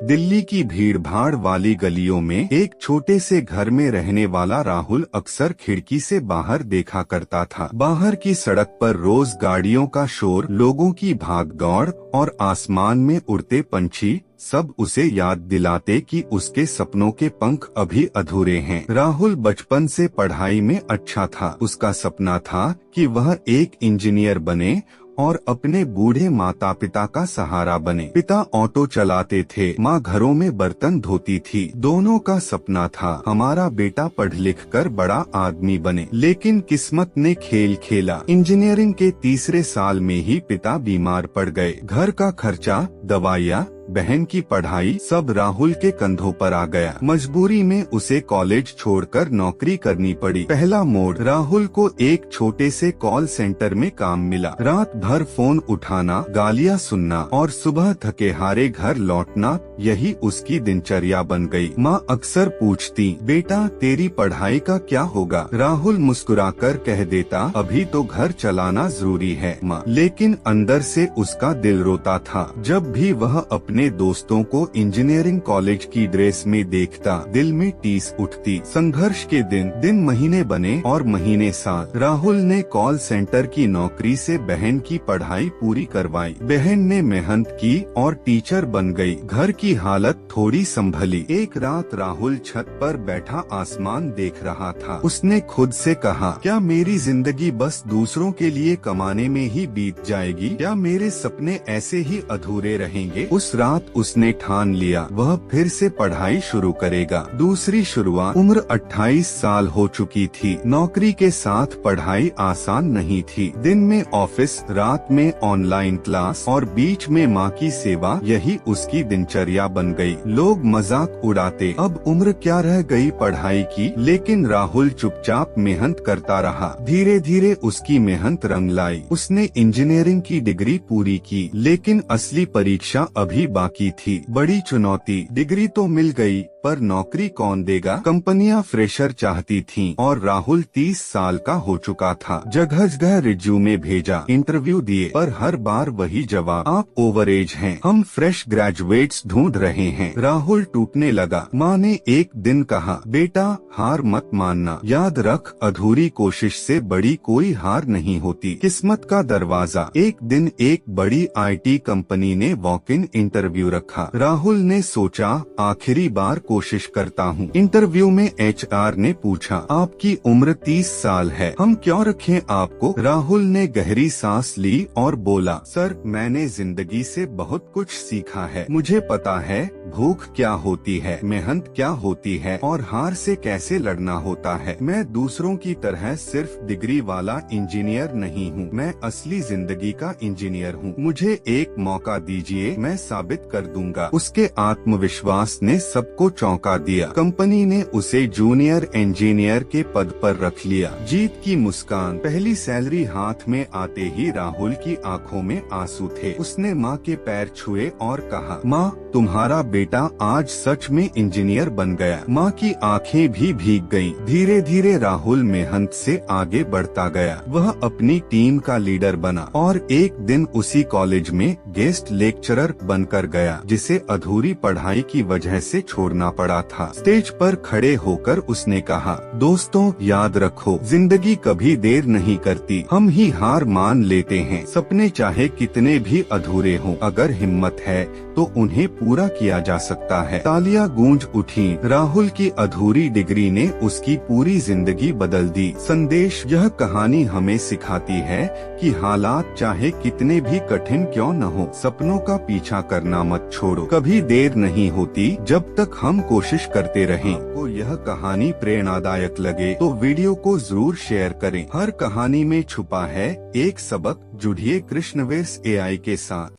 दिल्ली की भीड़भाड़ वाली गलियों में एक छोटे से घर में रहने वाला राहुल अक्सर खिड़की से बाहर देखा करता था। बाहर की सड़क पर रोज गाड़ियों का शोर, लोगों की भागदौड़ और आसमान में उड़ते पंछी सब उसे याद दिलाते कि उसके सपनों के पंख अभी अधूरे हैं। राहुल बचपन से पढ़ाई में अच्छा था। उसका सपना था कि वह एक इंजीनियर बने और अपने बूढ़े माता पिता का सहारा बने। पिता ऑटो चलाते थे, माँ घरों में बर्तन धोती थी। दोनों का सपना था हमारा बेटा पढ़ लिख कर बड़ा आदमी बने। लेकिन किस्मत ने खेल खेला। इंजीनियरिंग के तीसरे साल में ही पिता बीमार पड़ गए। घर का खर्चा, दवाइयाँ, बहन की पढ़ाई सब राहुल के कंधों पर आ गया। मजबूरी में उसे कॉलेज छोड़कर नौकरी करनी पड़ी। पहला मोड़, राहुल को एक छोटे से कॉल सेंटर में काम मिला। रात भर फोन उठाना, गालियां सुनना और सुबह थके हारे घर लौटना, यही उसकी दिनचर्या बन गई। माँ अक्सर पूछती, बेटा तेरी पढ़ाई का क्या होगा? राहुल मुस्कुराकर कह देता, अभी तो घर चलाना जरूरी है माँ। लेकिन अंदर से उसका दिल रोता था। जब भी वह अपने दोस्तों को इंजीनियरिंग कॉलेज की ड्रेस में देखता, दिल में टीस उठती। संघर्ष के दिन महीने बने और महीने साल। राहुल ने कॉल सेंटर की नौकरी से बहन की पढ़ाई पूरी करवाई। बहन ने मेहनत की और टीचर बन गई। घर की हालत थोड़ी संभली। एक रात राहुल छत पर बैठा आसमान देख रहा था। उसने खुद से कहा, क्या मेरी जिंदगी बस दूसरों के लिए कमाने में ही बीत जाएगी? क्या मेरे सपने ऐसे ही अधूरे रहेंगे? उस रात उसने ठान लिया वह फिर से पढ़ाई शुरू करेगा। दूसरी शुरुआत, उम्र 28 साल हो चुकी थी। नौकरी के साथ पढ़ाई आसान नहीं थी। दिन में ऑफिस, रात में ऑनलाइन क्लास और बीच में माँ की सेवा, यही उसकी दिनचर्या बन गई। लोग मजाक उड़ाते, अब उम्र क्या रह गई पढ़ाई की? लेकिन राहुल चुपचाप मेहनत करता रहा। धीरे धीरे उसकी मेहनत रंग लाई। उसने इंजीनियरिंग की डिग्री पूरी की, लेकिन असली परीक्षा अभी बाकी थी। बड़ी चुनौती, डिग्री तो मिल गई पर नौकरी कौन देगा? कंपनियां फ्रेशर चाहती थीं और राहुल 30 साल का हो चुका था। जगह जगह रिज्यूमे भेजा, इंटरव्यू दिए, पर हर बार वही जवाब, आप ओवर एज हैं, हम फ्रेश ग्रेजुएट्स ढूंढ रहे हैं। राहुल टूटने लगा। माँ ने एक दिन कहा, बेटा हार मत मानना, याद रख अधूरी कोशिश से बड़ी कोई हार नहीं होती। किस्मत का दरवाजा। एक दिन एक बड़ी IT कंपनी ने वॉक इन इंटरव्यू रखा। राहुल ने सोचा, आखिरी बार कोशिश करता हूँ। इंटरव्यू में HR ने पूछा, आपकी उम्र 30 साल है, हम क्यों रखें आपको? राहुल ने गहरी सांस ली और बोला, सर मैंने जिंदगी से बहुत कुछ सीखा है। मुझे पता है भूख क्या होती है, मेहनत क्या होती है और हार से कैसे लड़ना होता है। मैं दूसरों की तरह सिर्फ डिग्री वाला इंजीनियर नहीं हूँ, मैं असली जिंदगी का इंजीनियर हूँ। मुझे एक मौका दीजिए, मैं साबित कर दूंगा। उसके आत्मविश्वास ने सबको चौंका दिया। कंपनी ने उसे जूनियर इंजीनियर के पद पर रख लिया। जीत की मुस्कान। पहली सैलरी हाथ में आते ही राहुल की आंखों में आंसू थे। उसने माँ के पैर छुए और कहा, माँ तुम्हारा बेटा आज सच में इंजीनियर बन गया। माँ की आंखें भी भीग गईं। धीरे धीरे राहुल मेहनत से आगे बढ़ता गया। वह अपनी टीम का लीडर बना और एक दिन उसी कॉलेज में गेस्ट लेक्चरर बनकर गया, जिसे अधूरी पढ़ाई की वजह से छोड़ना पड़ा था। स्टेज पर खड़े होकर उसने कहा, दोस्तों याद रखो, जिंदगी कभी देर नहीं करती, हम ही हार मान लेते हैं। सपने चाहे कितने भी अधूरे हों, अगर हिम्मत है तो उन्हें पूरा किया जा सकता है। तालियां गूंज उठी। राहुल की अधूरी डिग्री ने उसकी पूरी जिंदगी बदल दी। संदेश, यह कहानी हमें सिखाती है कि हालात चाहे कितने भी कठिन क्यों न हो, सपनों का पीछा करना मत छोड़ो। कभी देर नहीं होती जब तक हम कोशिश करते रहें। आपको यह कहानी प्रेरणादायक लगे तो वीडियो को जरूर शेयर करें। हर कहानी में छुपा है एक सबक। जुड़िए कृष्णवेश AI के साथ।